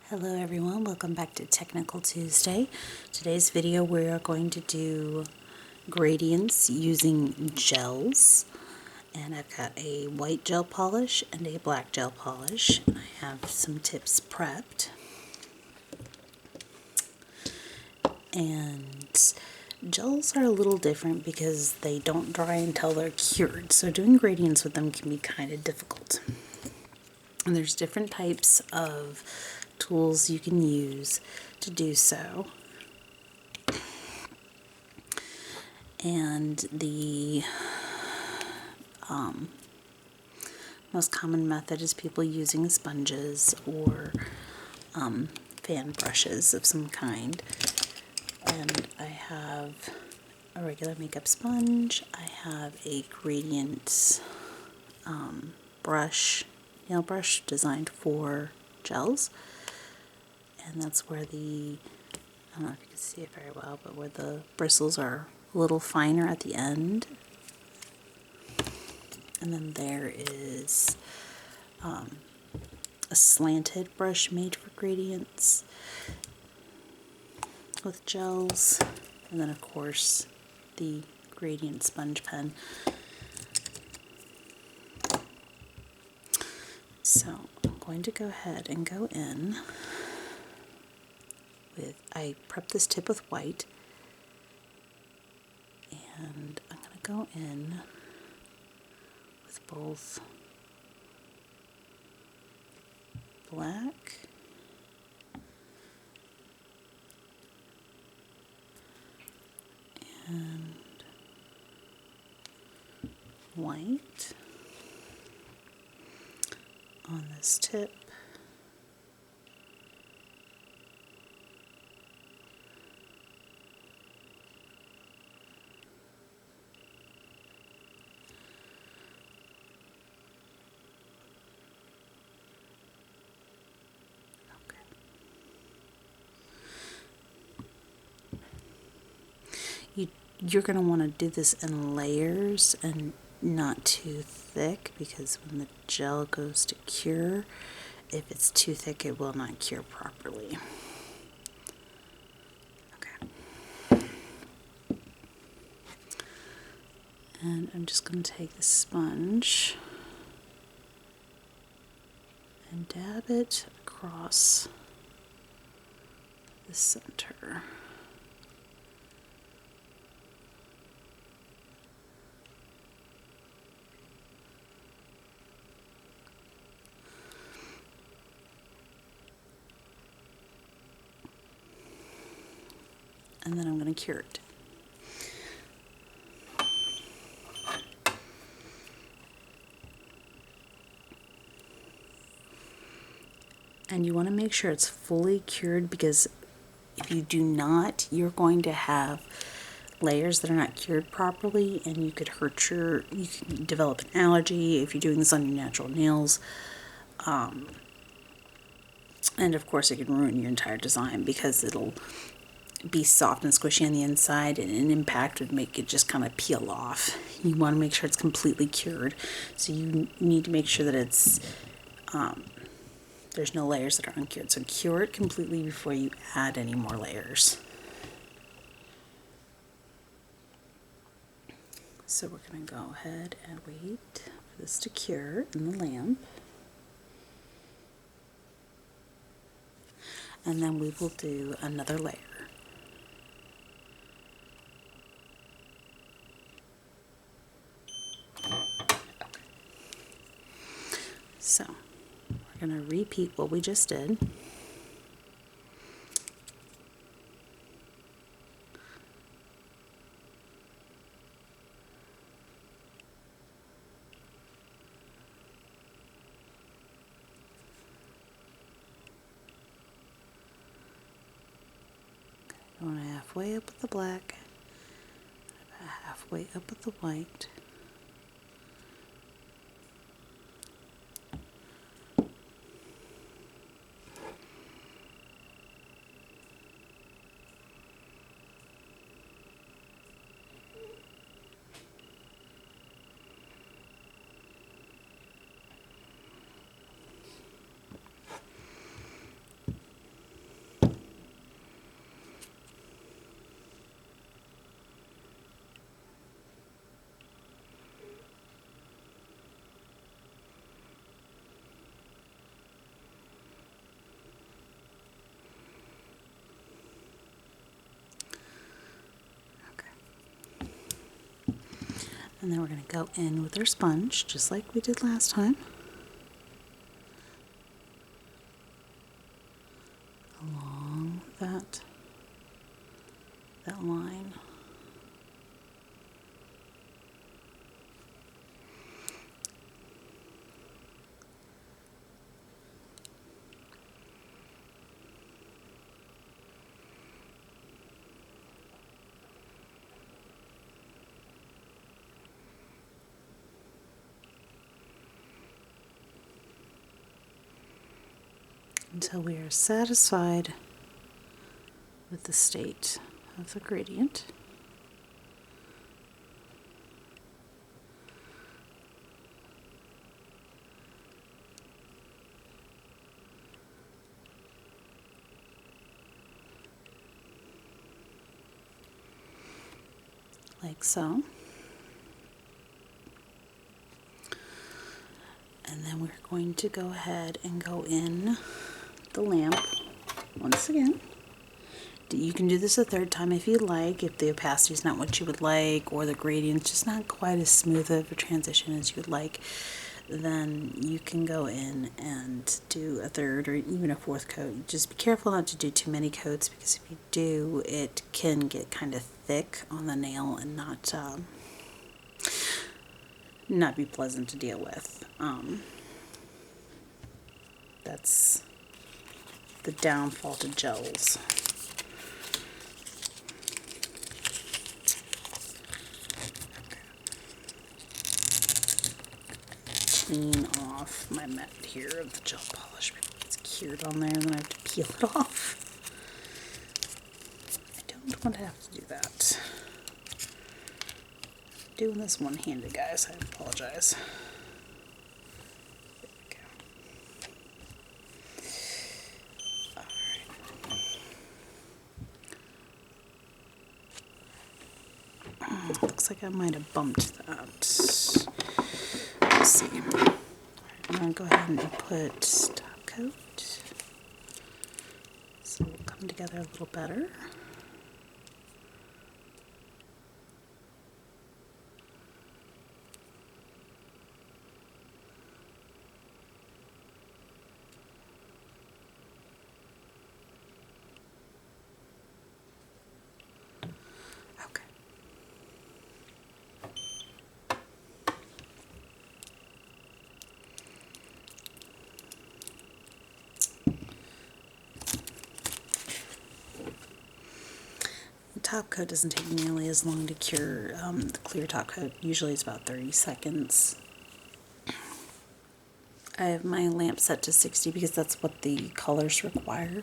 Hello everyone, welcome back to Technical Tuesday. Today's video we are going to do gradients using gels. And I've got a white gel polish and a black gel polish. I have some tips prepped. And gels are a little different because they don't dry until they're cured. So doing gradients with them can be kind of difficult. And there's different types of tools you can use to do so. And the most common method is people using sponges or fan brushes of some kind. And I have a regular makeup sponge. I have a gradient brush, nail brush designed for gels. And that's where I don't know if you can see it very well, but where the bristles are a little finer at the end. And then there is a slanted brush made for gradients with gels. And then of course the gradient sponge pen. So I'm going to go ahead and go in with, I prepped this tip with white, and I'm going to go in with both black and white on this tip. You're going to want to do this in layers and not too thick, because when the gel goes to cure, if it's too thick it will not cure properly. Okay. And I'm just going to take the sponge and dab it across the center. And then I'm going to cure it. And you want to make sure it's fully cured, because if you do not, you're going to have layers that are not cured properly, and you could you can develop an allergy if you're doing this on your natural nails. And of course it can ruin your entire design, because it'll be soft and squishy on the inside, and an impact would make it just kind of peel off. You want to make sure it's completely cured, so you need to make sure that it's there's no layers that are uncured. So cure it completely before you add any more layers. So we're going to go ahead and wait for this to cure in the lamp. And then we will do another layer. So we're going to repeat what we just did. Going halfway up with the black, about halfway up with the white. And then we're going to go in with our sponge, just like we did last time, along that line. Until we are satisfied with the state of the gradient. Like so. And then we're going to go ahead and go in the lamp once again. You can do this a third time if you like, if the opacity is not what you would like, or the gradient's just not quite as smooth of a transition as you would like, then you can go in and do a third or even a fourth coat. Just be careful not to do too many coats, because if you do, it can get kind of thick on the nail and not be pleasant to deal with. That's the downfall to gels. Clean off my mat here of the gel polish before it gets cured on there, and then I have to peel it off. I don't want to have to do that. I'm doing this one-handed, guys. I apologize. There we go. Alright. Looks like I might have bumped that. Let's see. I'm going to go ahead and put top coat, so it'll come together a little better. Okay. Top coat doesn't take nearly as long to cure. The clear top coat usually is about 30 seconds. I have my lamp set to 60 because that's what the colors require.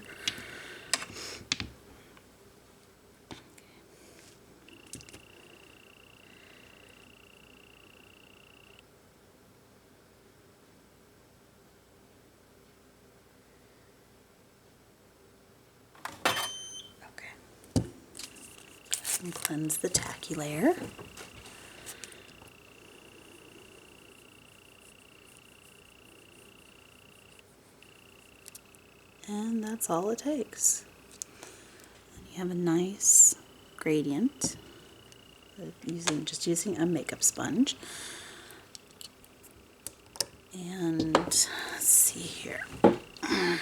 And cleanse the tacky layer. And that's all it takes. And you have a nice gradient just using a makeup sponge. And let's see here. I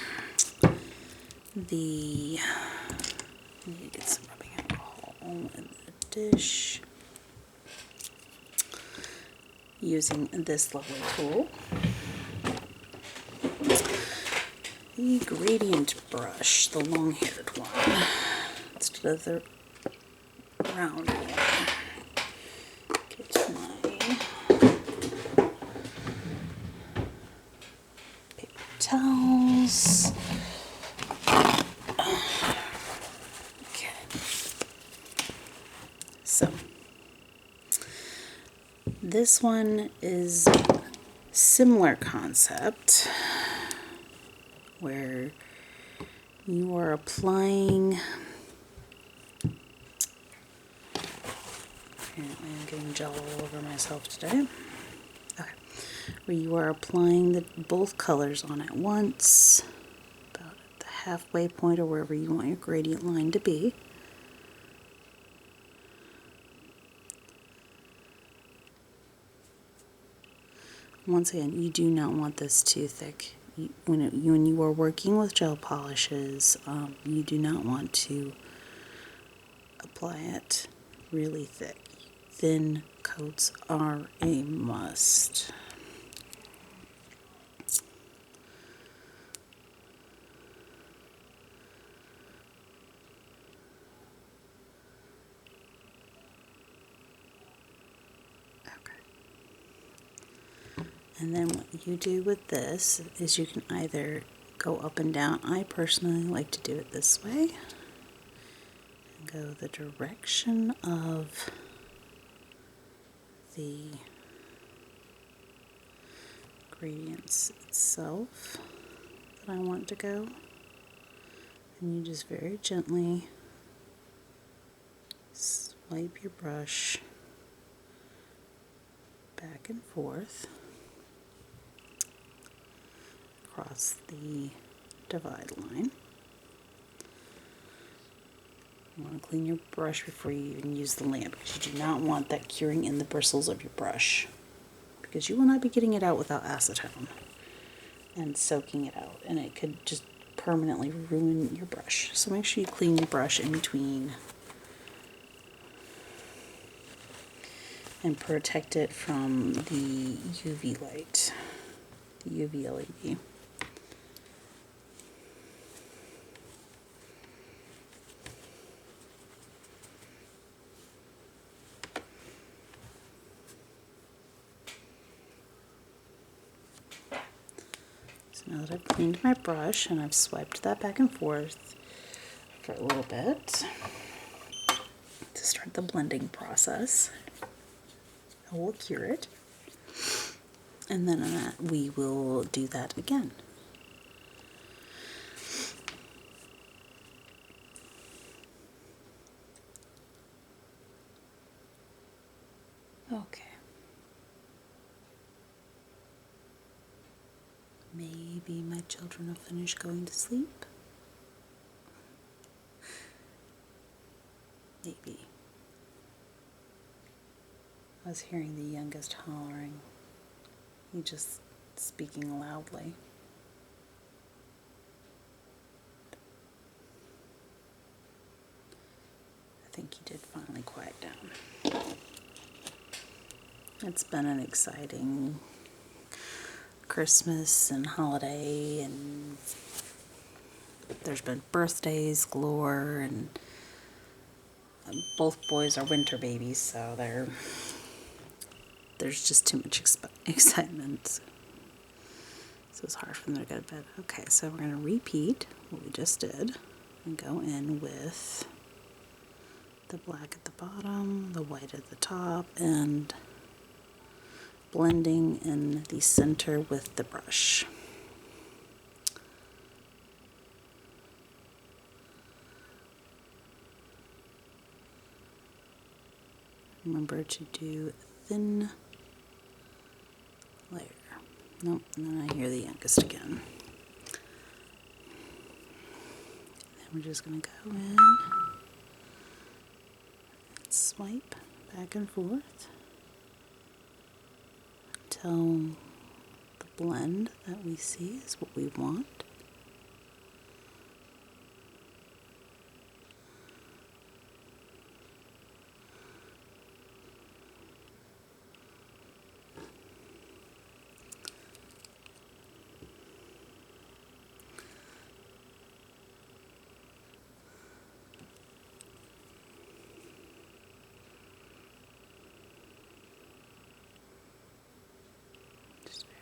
need to get some rubbing alcohol in the dish using this lovely tool, the gradient brush, the long-haired one, instead of the round one. Get my paper towels. So, this one is similar concept where you are applying, apparently I'm getting gel all over myself today. Okay, where you are applying both colors on at once, about at the halfway point or wherever you want your gradient line to be. Once again, you do not want this too thick. When you are working with gel polishes, you do not want to apply it really thick. Thin coats are a must. And then what you do with this is you can either go up and down. I personally like to do it this way. And go the direction of the gradients itself that I want to go. And you just very gently swipe your brush back and forth across the divide line. You want to clean your brush before you even use the lamp, because you do not want that curing in the bristles of your brush, because you will not be getting it out without acetone and soaking it out, and it could just permanently ruin your brush. So make sure you clean your brush in between and protect it from the UV light, the UV LED. So now that I've cleaned my brush and I've swiped that back and forth for a little bit to start the blending process, I will cure it, and then we will do that again. Okay. Maybe my children will finish going to sleep. Maybe. I was hearing the youngest hollering. He just speaking loudly. I think he did finally quiet down. It's been an exciting Christmas and holiday, and there's been birthdays galore, and both boys are winter babies, so there's just too much excitement. So it's hard for them to go to bed. Okay, so we're going to repeat what we just did and go in with the black at the bottom, the white at the top, and blending in the center with the brush. Remember to do thin layer. Nope, and then I hear the youngest again. And we're just going to go in and swipe back and forth until the blend that we see is what we want.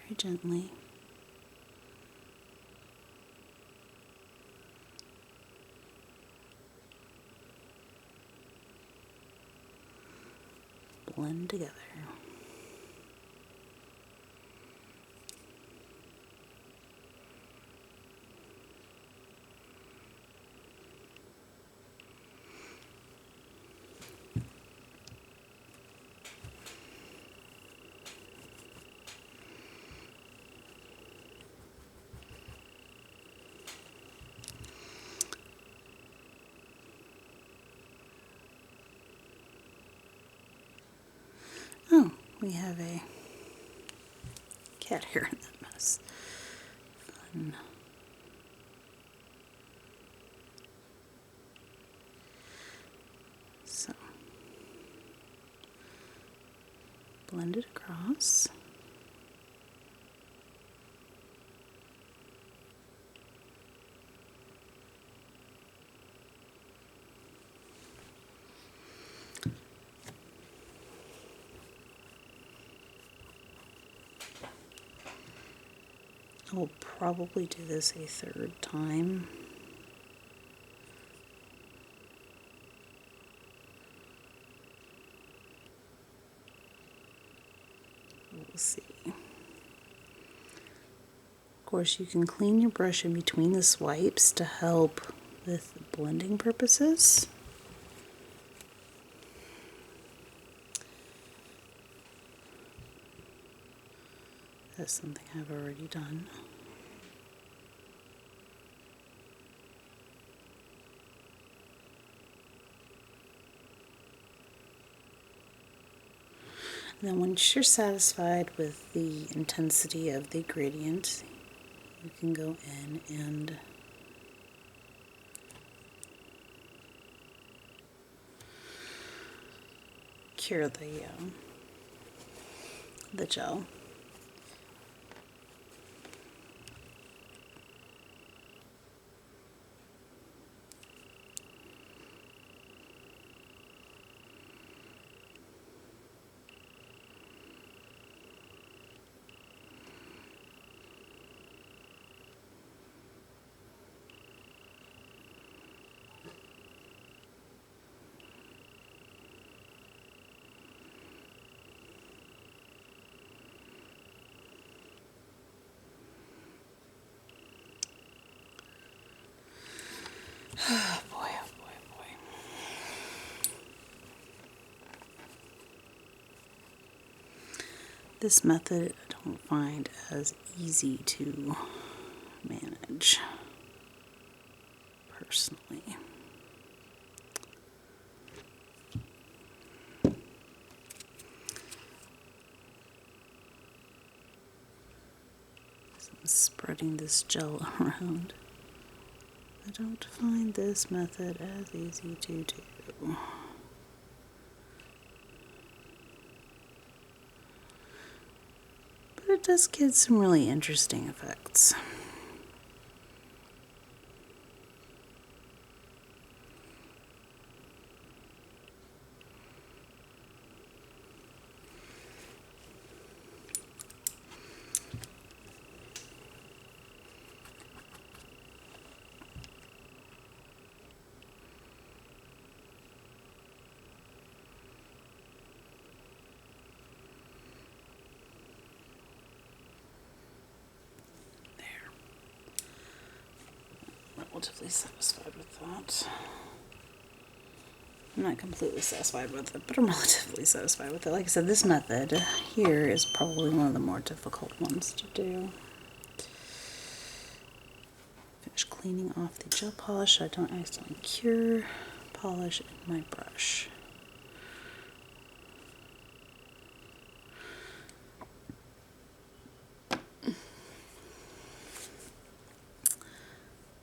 Very gently. Blend together. Oh, we have a cat hair in that mess. Fun. So, blend it across. I will probably do this a third time. We'll see. Of course, you can clean your brush in between the swipes to help with blending purposes. That's something I've already done. And then once you're satisfied with the intensity of the gradient, you can go in and cure the gel. Oh boy, oh boy, oh boy. This method I don't find as easy to manage, personally. As I'm spreading this gel around, I don't find this method as easy to do. But it does get some really interesting effects. Relatively satisfied with that. I'm not completely satisfied with it, but I'm relatively satisfied with it. Like I said, this method here is probably one of the more difficult ones to do. Finish cleaning off the gel polish so I don't accidentally cure polish in my brush.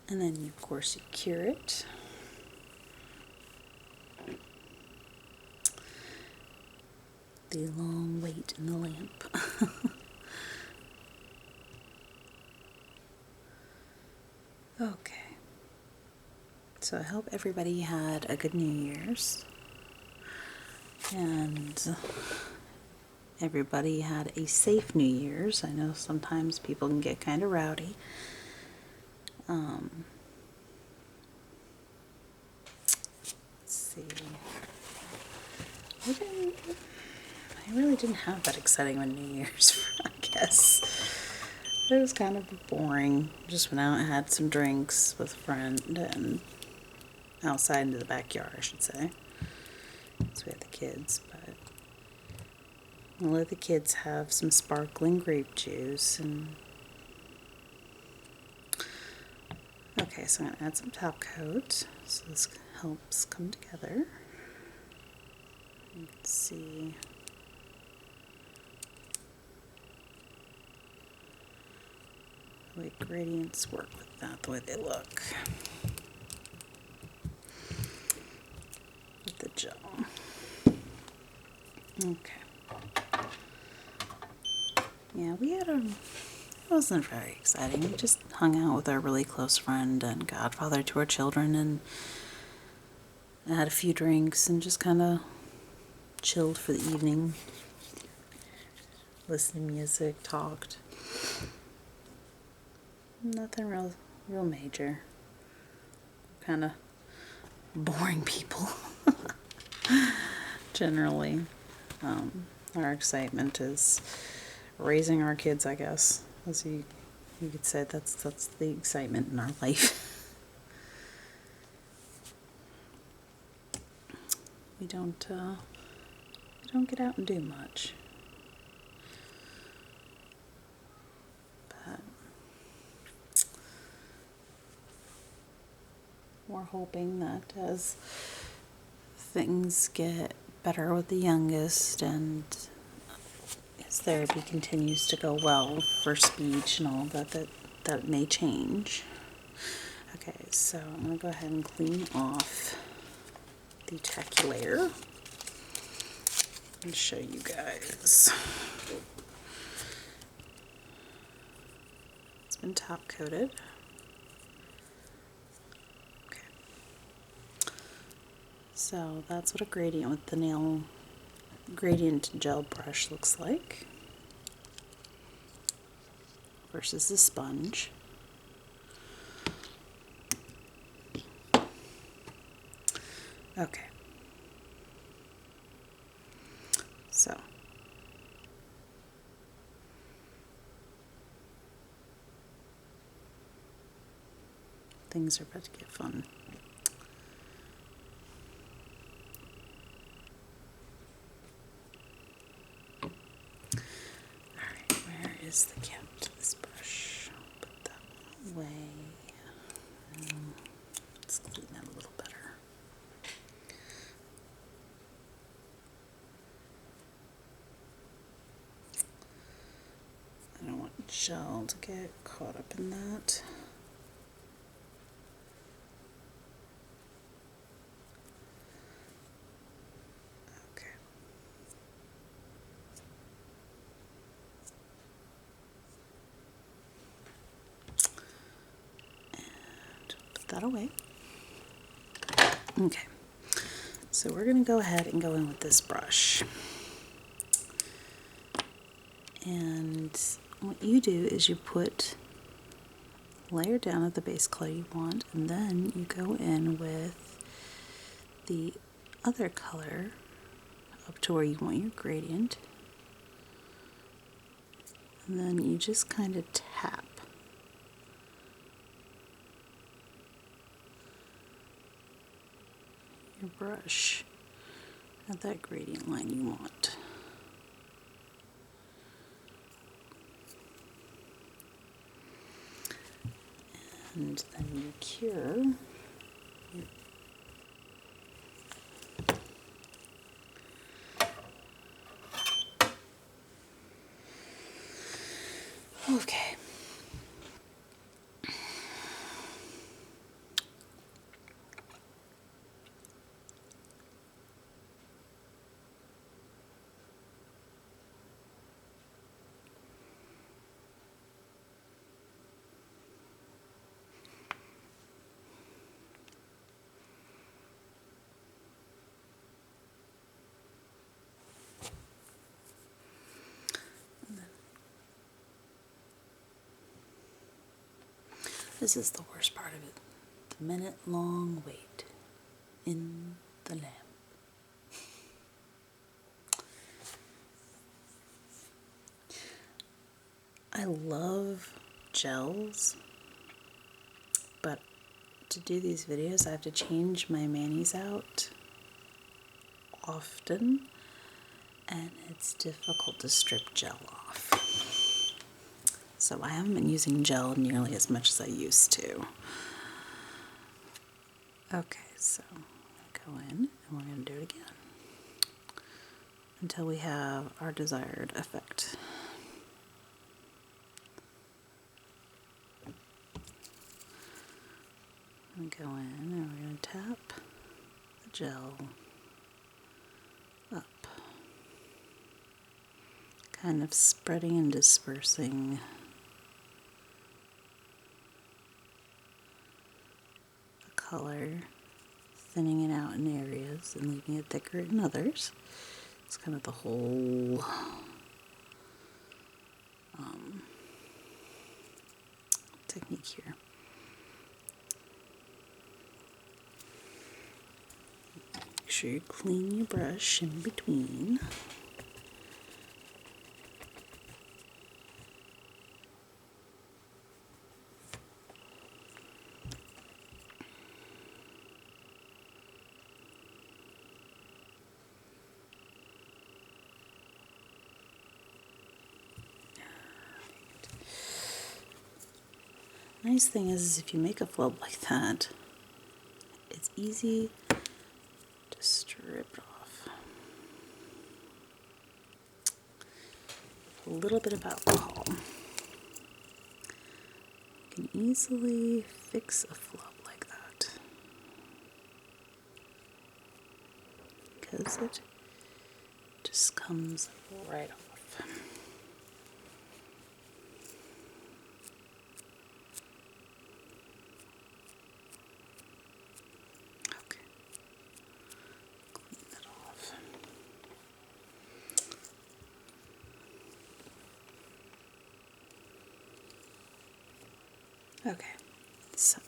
And then, of course, you cure it. The long wait in the lamp. Okay. So I hope everybody had a good New Year's. And everybody had a safe New Year's. I know sometimes people can get kind of rowdy. Let's see. I really didn't have that exciting of a New Year's, I guess. It was kind of boring. Just went out and had some drinks with a friend and outside into the backyard, I should say. So we had the kids, but I'll let the kids have some sparkling grape juice. And okay, so I'm going to add some top coat so this helps come together. Let's see. the way gradients work with that, the way they look with the gel. Okay. Yeah, it wasn't very exciting. We just hung out with our really close friend and godfather to our children and had a few drinks and just kind of chilled for the evening. Listened to music, talked. Nothing real major. Kind of boring people. Generally. Our excitement is raising our kids, I guess. As you could say, that's the excitement in our life. We don't get out and do much. But we're hoping that as things get better with the youngest and his therapy continues to go well for speech and all that may change. Okay, so I'm going to go ahead and clean off the tacky layer and show you guys. It's been top coated. Okay. So that's what a gradient with the nail gradient gel brush looks like versus the sponge. Okay. So things are about to get fun. Alright, where is the cap to this brush? I'll put that one away. Let's clean that a little better. I don't want gel to get caught up in that. Okay. And put that away. Okay. So we're going to go ahead and go in with this brush. And what you do is you layer down at the base color you want, and then you go in with the other color up to where you want your gradient, and then you just kind of tap your brush at that gradient line you want. And then you cure your okay. This is the worst part of it. The minute-long wait in the lamp. I love gels, but to do these videos I have to change my manis out often, and it's difficult to strip gel off. So I haven't been using gel nearly as much as I used to. Okay, so I'm going to go in and we're going to do it again until we have our desired effect. going to go in and we're going to tap the gel up, kind of spreading and dispersing the color, thinning it out in areas and leaving it thicker in others. It's kind of the whole technique here. Make sure you clean your brush in between. Nice thing is if you make a flub like that, it's easy to strip it off. A little bit of alcohol. You can easily fix a flub like that because it just comes right off. Okay, so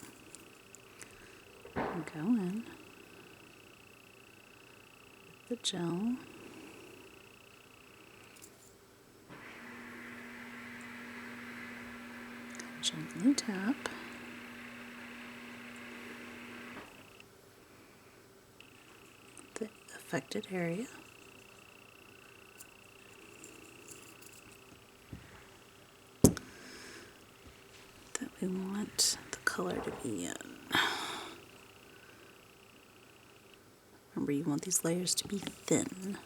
go in with the gel. Gently tap. The affected area. That we want the color to be in. Remember, you want these layers to be thin.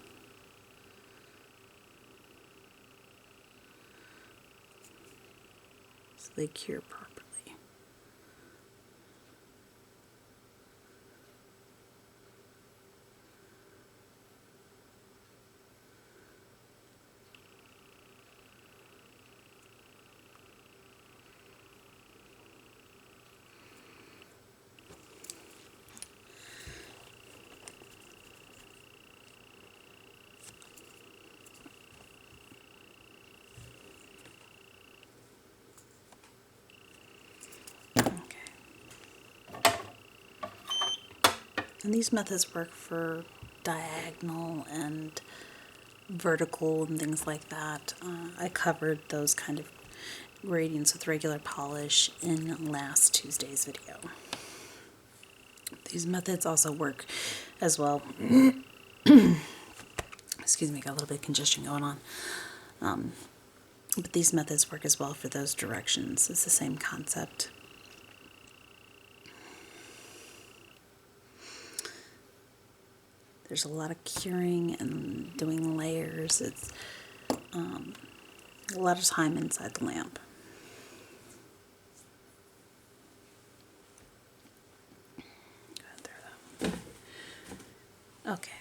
So they cure properly. And these methods work for diagonal and vertical and things like that. I covered those kind of gradients with regular polish in last Tuesday's video. These methods also work as well. Excuse me, got a little bit of congestion going on. But these methods work as well for those directions. It's the same concept. There's a lot of curing and doing layers. It's a lot of time inside the lamp. Okay.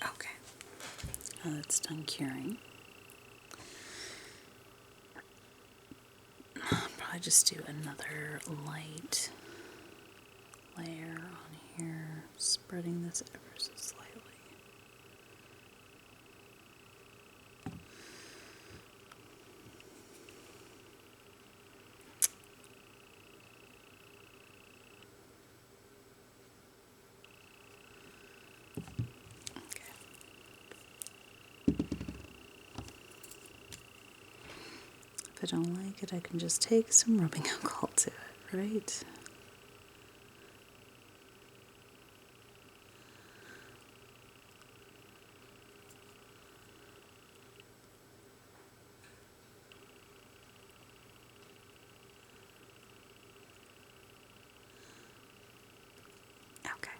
Okay. Now that's done curing. I'll probably just do another light layer on here, spreading this ever so slightly. If I don't like it, I can just take some rubbing alcohol to it, right? Okay.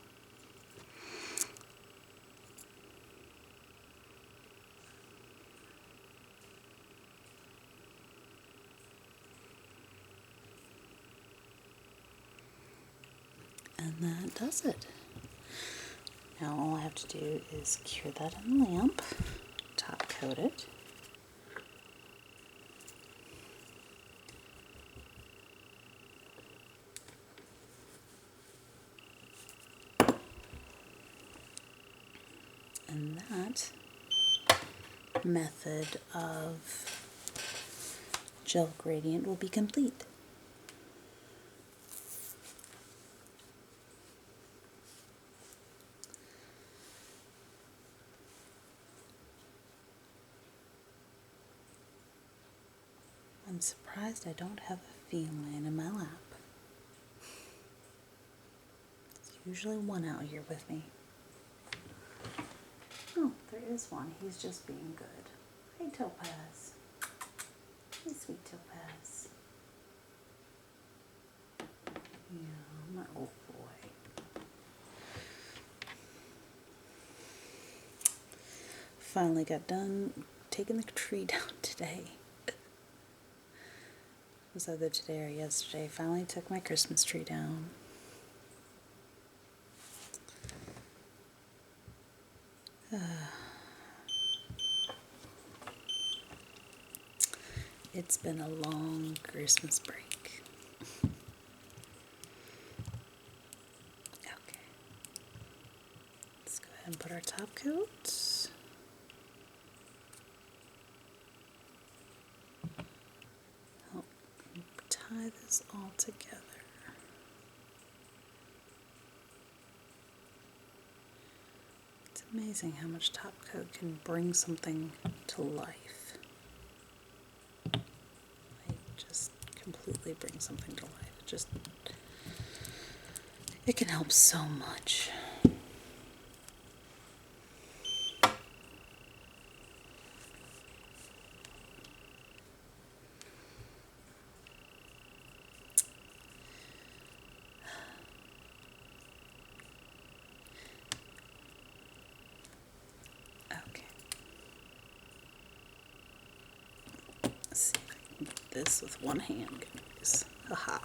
that does it. Now all I have to do is cure that in the lamp, top coat it. And that method of gel gradient will be complete. I'm surprised I don't have a feline in my lap. There's usually one out here with me. Oh, there is one. He's just being good. Hey, Topaz. Hey, sweet Topaz. Yeah, my old boy. Finally got done taking the tree down today. It was either today or yesterday. Finally took my Christmas tree down. It's been a long Christmas break. Okay. Let's go ahead and put our top coat. Help tie this all together. It's amazing how much top coat can bring something to life. Just completely bring something to life. It can help so much. Okay. Let's see if I can get this with one hand, guys. Haha.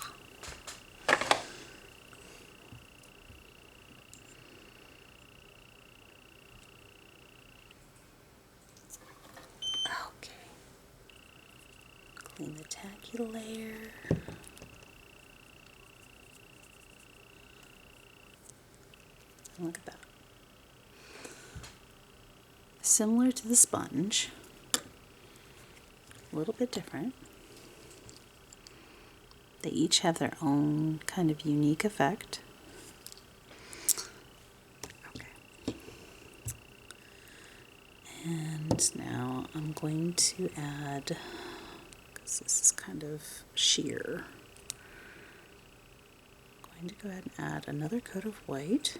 Okay. Clean the tacky layer. Look at that. Similar to the sponge, a little bit different. They each have their own kind of unique effect. Okay. And now I'm going to add, because this is kind of sheer, I'm going to go ahead and add another coat of white.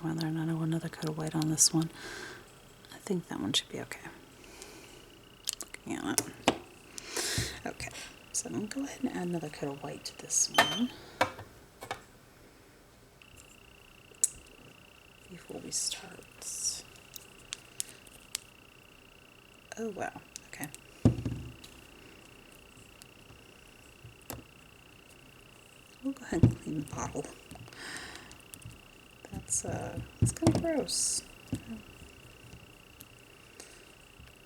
Whether or not I want another coat of white on this one. I think that one should be okay. Looking at it. Okay, so I'm going to go ahead and add another coat of white to this one before we start. Oh wow, okay. We'll go ahead and clean the bottle. It's kind of gross.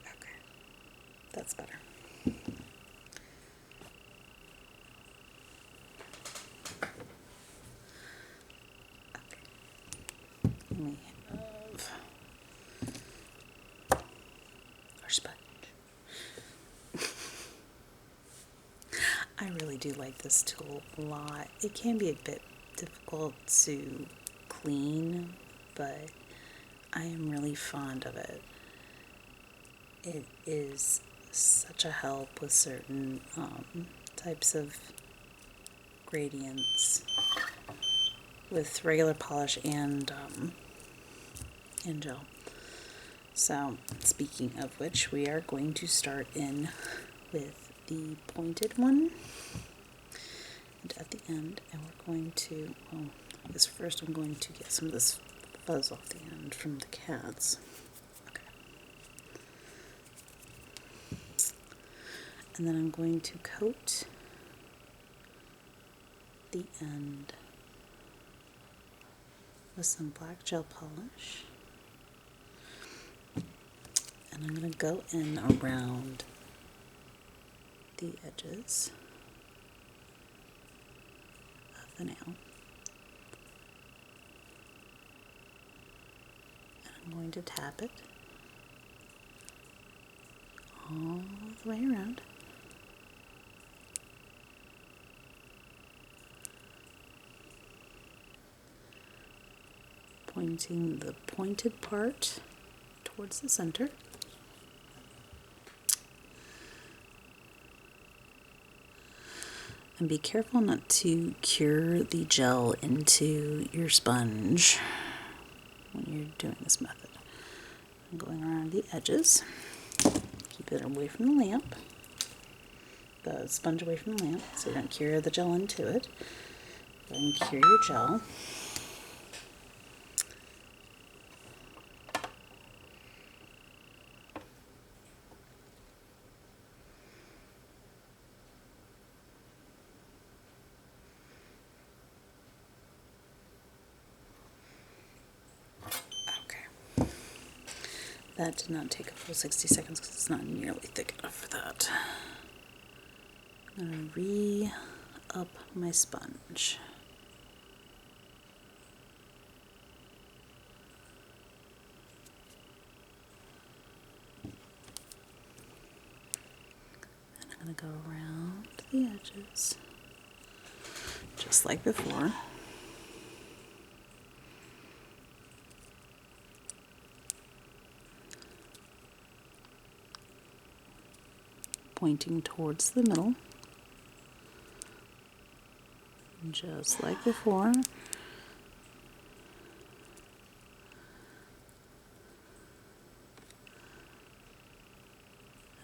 Okay, that's better. Okay, we have our sponge. I really do like this tool a lot. It can be a bit difficult to clean, but I am really fond of it. It is such a help with certain types of gradients with regular polish and gel. So, speaking of which, we are going to start in with the pointed one. and at the end, and we're going to, well, I guess first I'm going to get some of this fuzz off the end from the cats. Okay. And then I'm going to coat the end with some black gel polish. And I'm going to go in around the edges of the nail. And I'm going to tap it all the way around. Pointing the pointed part towards the center. And be careful not to cure the gel into your sponge when you're doing this method. I'm going around the edges. Keep it away from the lamp, the sponge away from the lamp, so you don't cure the gel into it. Go ahead and cure your gel. That did not take a full 60 seconds because it's not nearly thick enough for that. I'm going to re-up my sponge. And I'm going to go around the edges, just like before. Pointing towards the middle, just like before.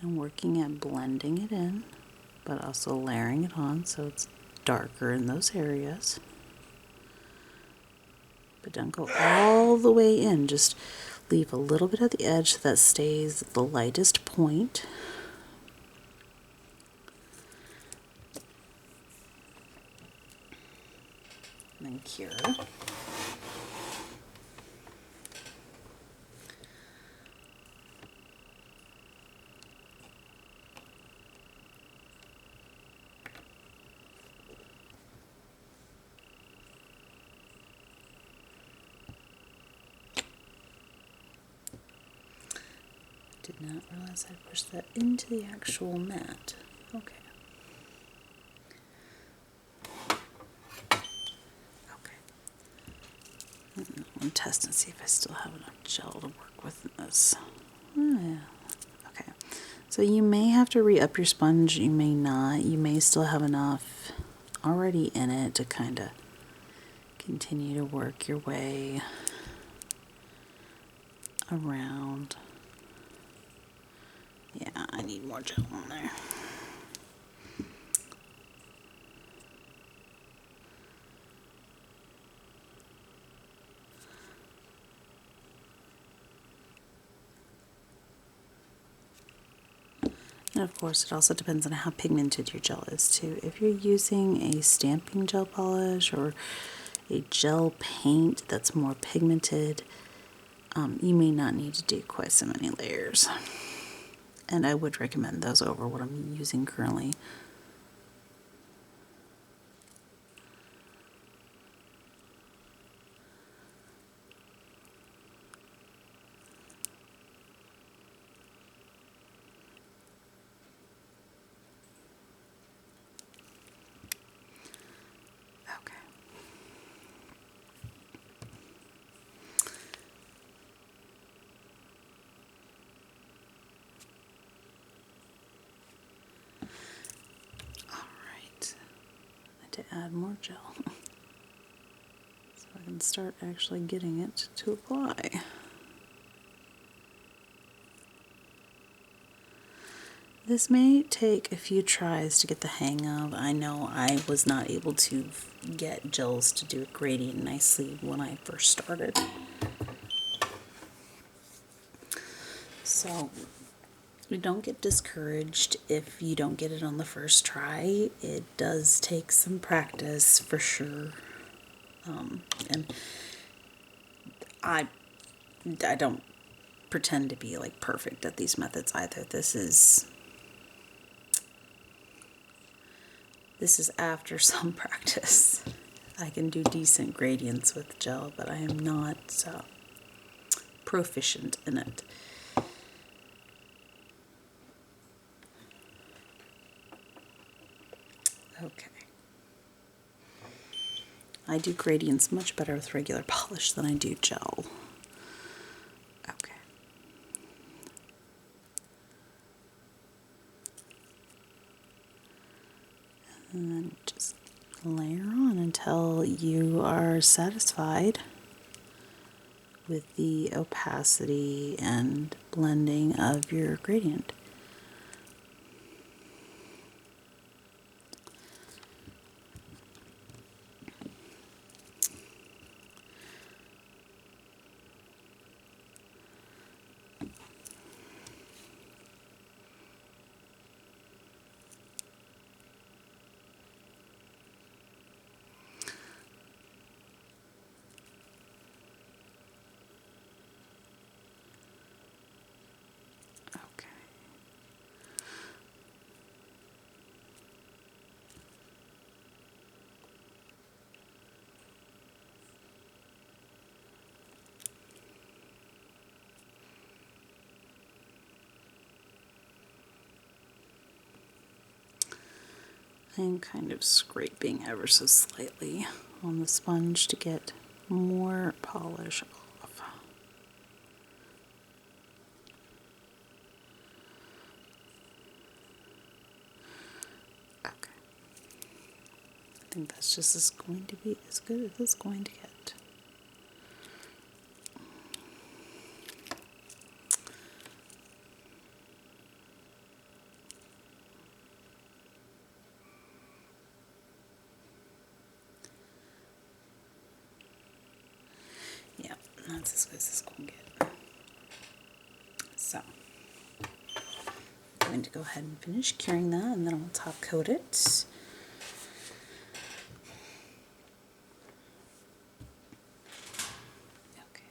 And working at blending it in, but also layering it on so it's darker in those areas. But don't go all the way in, just leave a little bit at the edge so that stays the lightest point. And then cure. Did not realize I pushed that into the actual mat. Okay. I'm test and see if I still have enough gel to work with in this. Oh, yeah. Okay. So you may have to re-up your sponge. You may not. You may still have enough already in it to kind of continue to work your way around. Yeah, I need more gel on there. And of course, it also depends on how pigmented your gel is too. If you're using a stamping gel polish or a gel paint that's more pigmented, you may not need to do quite so many layers. And I would recommend those over what I'm using currently. Okay. All right. I need to add more gel so I can start actually getting it to apply. This may take a few tries to get the hang of. I know I was not able to get gels to do a gradient nicely when I first started. So don't get discouraged if you don't get it on the first try. It does take some practice for sure. And I don't pretend to be like perfect at these methods either. This is after some practice. I can do decent gradients with gel, but I am not proficient in it. Okay. I do gradients much better with regular polish than I do gel. Okay. And then just layer on until you are satisfied with the opacity and blending of your gradient. I'm kind of scraping ever so slightly on the sponge to get more polish off. Okay. I think that's just going to be as good as it's going to get. Yeah, that's as good as it's going to get. So, I'm going to go ahead and finish curing that, and then I'll top coat it. Okay.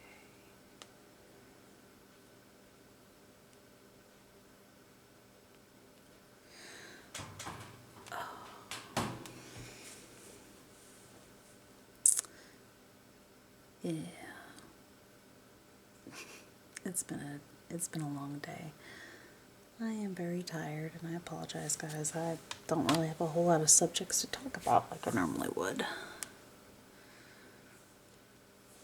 Yeah. It's been a long day. I am very tired, and I apologize, guys. I don't really have a whole lot of subjects to talk about like I normally would.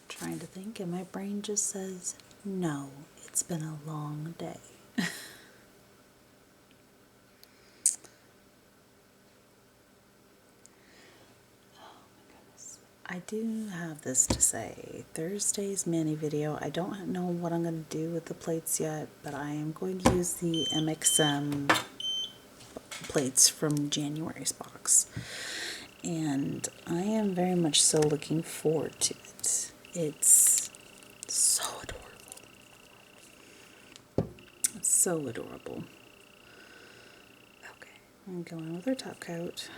Trying to think, and my brain just says, no, it's been a long day. I do have this to say. Thursday's mani video, I don't know what I'm going to do with the plates yet, but I am going to use the MXM plates from January's box. And I am very much so looking forward to it. It's so adorable. So adorable. Okay, I'm going with our top coat.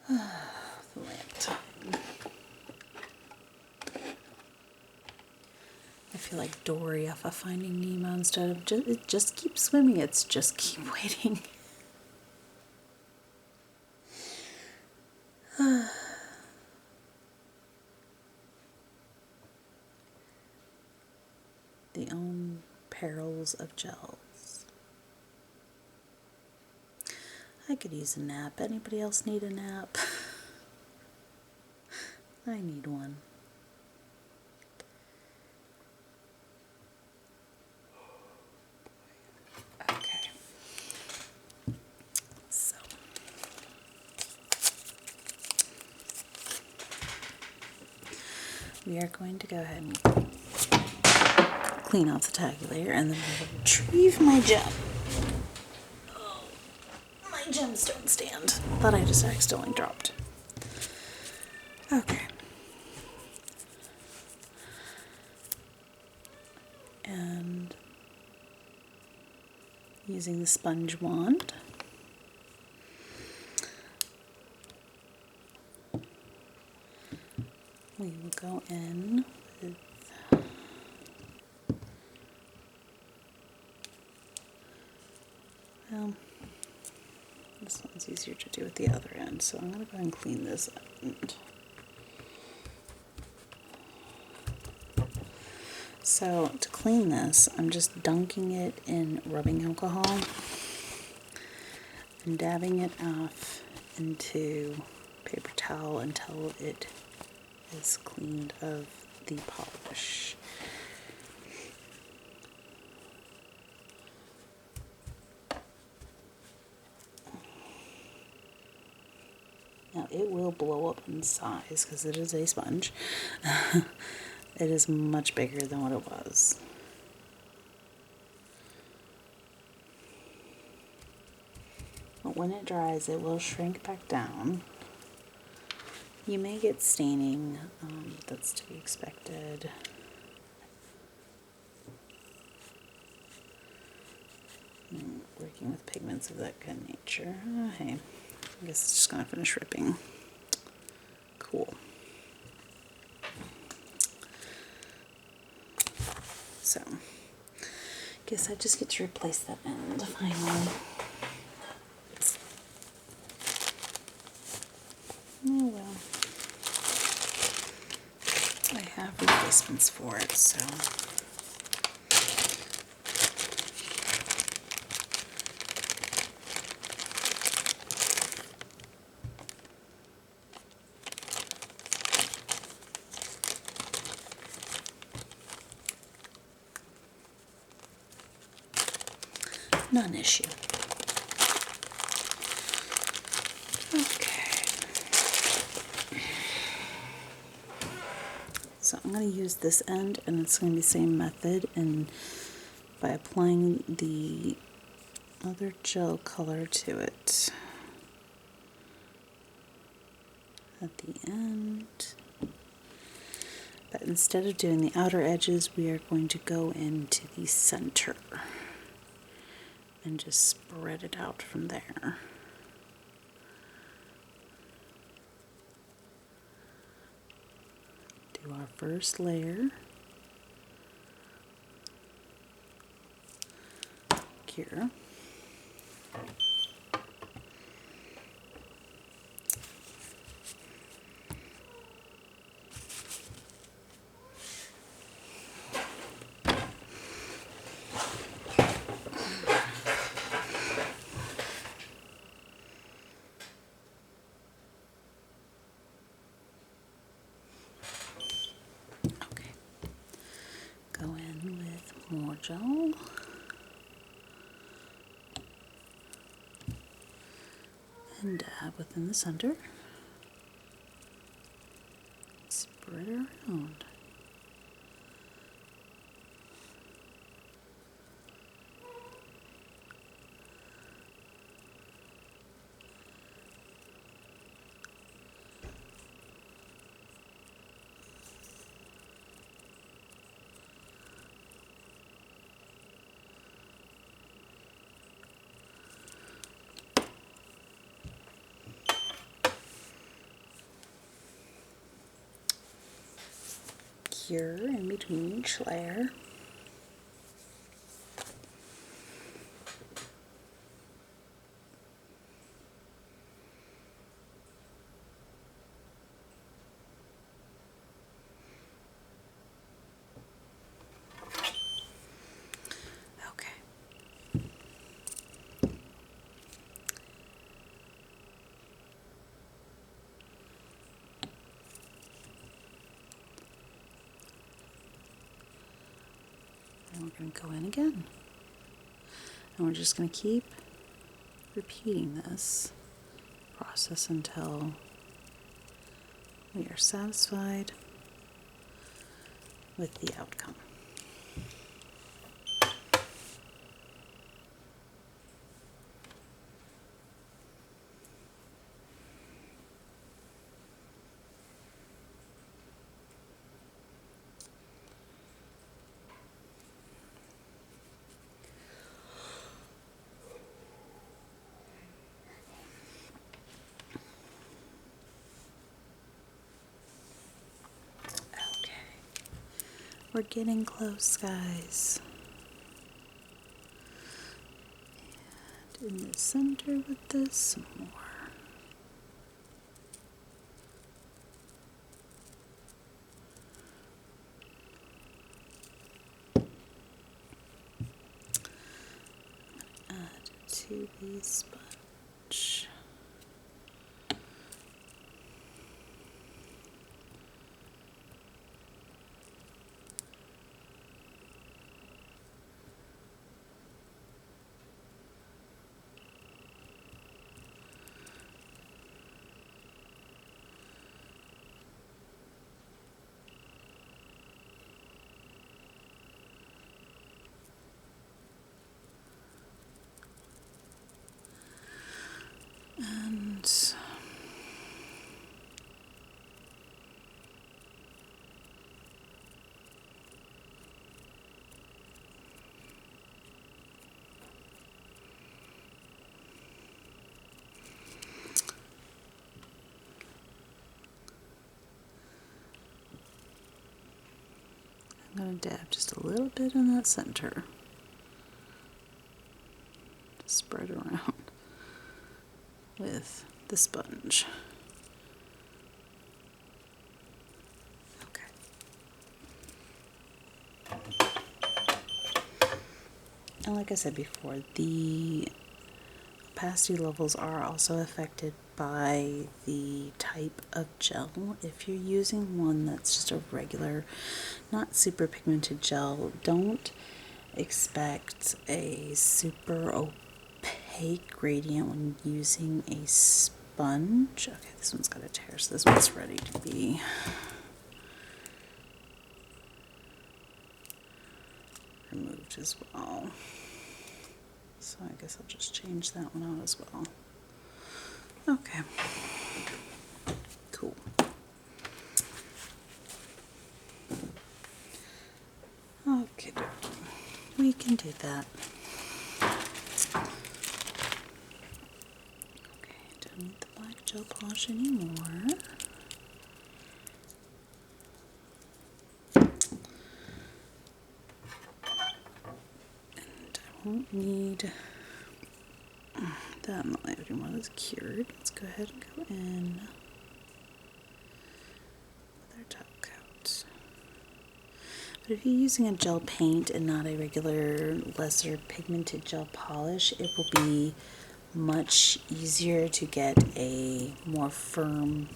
The lamp. I feel like Dory off of Finding Nemo instead of just keep swimming. It's just keep waiting. The own perils of gels. I could use a nap. Anybody else need a nap? I need one. we are going to go ahead and clean off the taggy layer, and then I'm going to retrieve my gem. Oh, my gems don't stand. Thought I just accidentally dropped. Okay. And using the sponge wand, we will go in with this one's easier to do at the other end, so I'm going to go ahead and clean this end. So to clean this, I'm just dunking it in rubbing alcohol and dabbing it off into paper towel until it is cleaned of the polish. Now it will blow up in size because it is a sponge. It is much bigger than what it was. But when it dries, it will shrink back down. You may get staining, that's to be expected. Working with pigments of that kind of nature. Hey, I guess it's just gonna finish ripping. Cool. So, guess I just get to replace that end finally. Oh well. I have replacements for it, so. Not an issue. Okay. So I'm going to use this end, and it's going to be the same method, and by applying the other gel color to it at the end. But instead of doing the outer edges, we are going to go into the center and just spread it out from there. Do our first layer. Here. Okay. Go in with more gel. And dab within the center. Spread it around. Cure in between each layer. Okay. And we're going to go in again. And we're just going to keep repeating this process until we are satisfied with the outcome. We're getting close, guys. And in the center with this, some more. Add to the sponge. And I'm going to dab just a little bit in that center. To spread around with the sponge. Okay. And like I said before, the opacity levels are also affected by the type of gel. If you're using one that's just a regular, not super pigmented gel, don't expect a super opaque gradient when using a sponge. Okay, this one's got a tear, so this one's ready to be removed as well. So I guess I'll just change that one out as well. Okay. Cool. Okay, we can do that. Okay, don't need the black gel polish anymore. And I won't need that light anymore. That's cured. Let's go ahead and go in with our top coat. But if you're using a gel paint and not a regular, lesser pigmented gel polish, it will be much easier to get a more firm,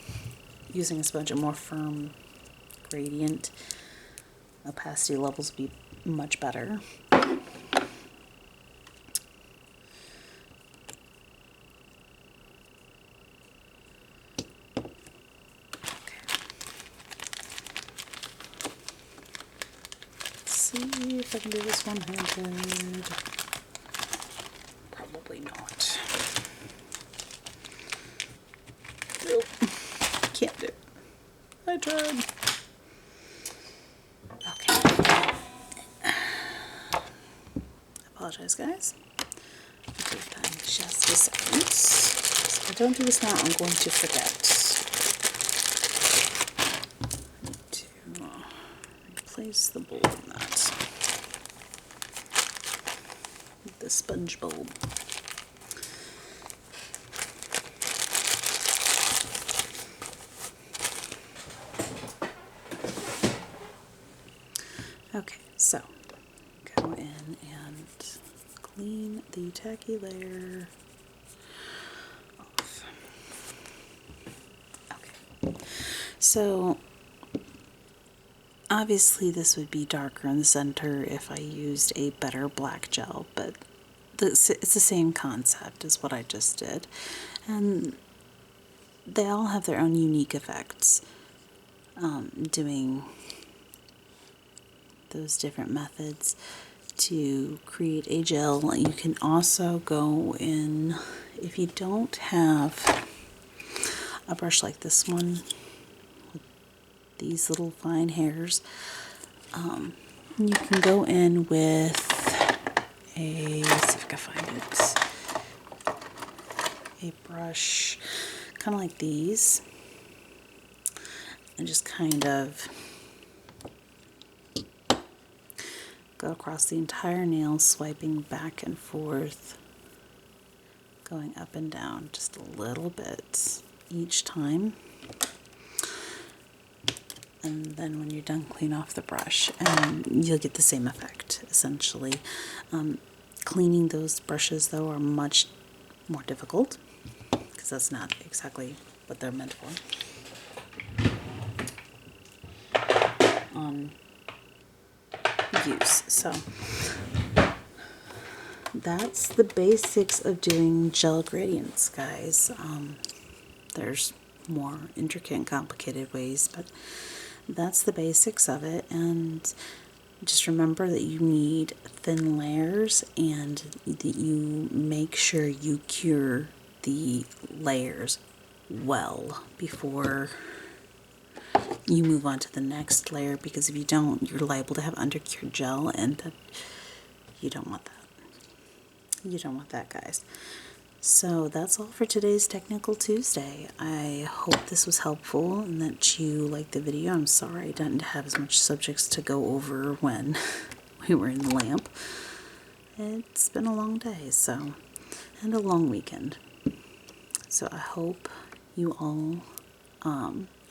using a sponge, a more firm gradient. Opacity levels will be much better. See if I can do this one-handed. Probably not. Nope. Can't do it. I tried. Okay. I apologize, guys. I'll take time just a second. If I don't do this now, I'm going to forget. Replace the bulb in that. The sponge bulb. Okay, so go in and clean the tacky layer off. Okay, so obviously this would be darker in the center if I used a better black gel, but it's the same concept as what I just did. And they all have their own unique effects doing those different methods to create a gel. You can also go in, if you don't have a brush like this one with these little fine hairs, you can go in with a, let's see if I can find it, a brush kind of like these, and just kind of go across the entire nail, swiping back and forth, going up and down just a little bit each time. And then when you're done, clean off the brush and you'll get the same effect essentially. Cleaning those brushes though are much more difficult because that's not exactly what they're meant for. Use. So that's the basics of doing gel gradients, guys. There's more intricate and complicated ways, but that's the basics of it. And just remember that you need thin layers and that you make sure you cure the layers well before you move on to the next layer, because if you don't, you're liable to have undercured gel, and you don't want that. You don't want that, guys. So that's all for today's Technical Tuesday. I hope this was helpful and that you liked the video. I'm sorry I didn't have as much subjects to go over when we were in the lamp. It's been a long day, so, and a long weekend. So I hope you all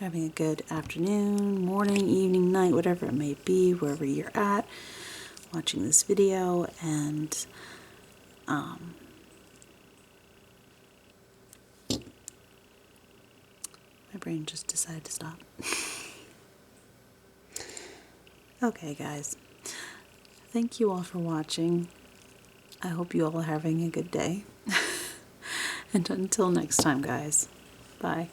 having a good afternoon, morning, evening, night, whatever it may be, wherever you're at watching this video. And my brain just decided to stop. Okay, guys, thank you all for watching. I hope you all are having a good day. And until next time, guys, bye.